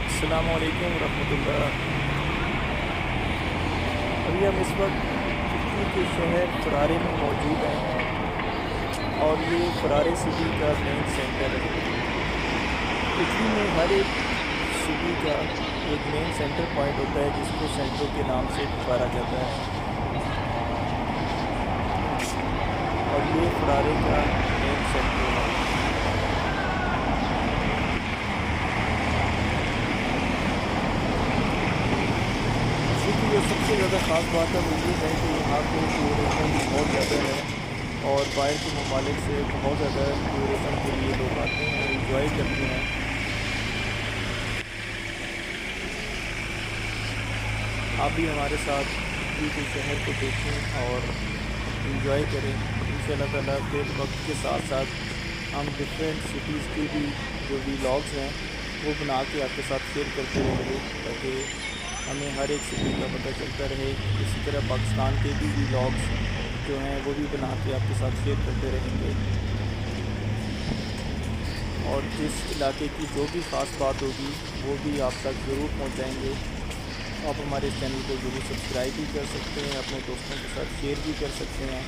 السلام علیکم ورحمۃ اللہ۔ ابھی ہم اس وقت اٹلی کے شہر فرارے میں موجود ہیں اور یہ فرارے سٹی کا مین سینٹر ہے۔ اٹلی میں ہر ایک سٹی کا ایک مین سینٹر پوائنٹ ہوتا ہے جس کو سینٹرو کے نام سے پکارا جاتا ہے، اور یہ فرارے کا مین سینٹر ہے۔ اسی کی جو سب سے زیادہ خاص بات ہے وہ یہ ہے کہ یہاں پہ ٹورزم بہت زیادہ ہے اور باہر کے ممالک سے بہت زیادہ ٹورزم کے لیے لوگ آتے ہیں، انجوائے کرتے ہیں۔ آپ بھی ہمارے ساتھ اٹلی کے شہر کو دیکھیں اور انجوائے کریں۔ انشاءاللہ تعالیٰ پھر وقت کے ساتھ ساتھ ہم ڈفرینٹ سٹیز کی بھی جو ولاگز ہیں وہ بنا کے آپ کے ساتھ شیئر کرتے رہیں گے تاکہ ہمیں ہر ایک سٹی کا پتہ چلتا رہے۔ اسی طرح پاکستان کے بھی ولاگز جو ہیں وہ بھی بنا کے آپ کے ساتھ شیئر کرتے رہیں گے، اور جس علاقے کی جو بھی خاص بات ہوگی وہ بھی آپ تک ضرور پہنچائیں گے۔ آپ ہمارے چینل کو ضرور سبسکرائب بھی کر سکتے ہیں، اپنے دوستوں کے ساتھ شیئر بھی کر سکتے ہیں۔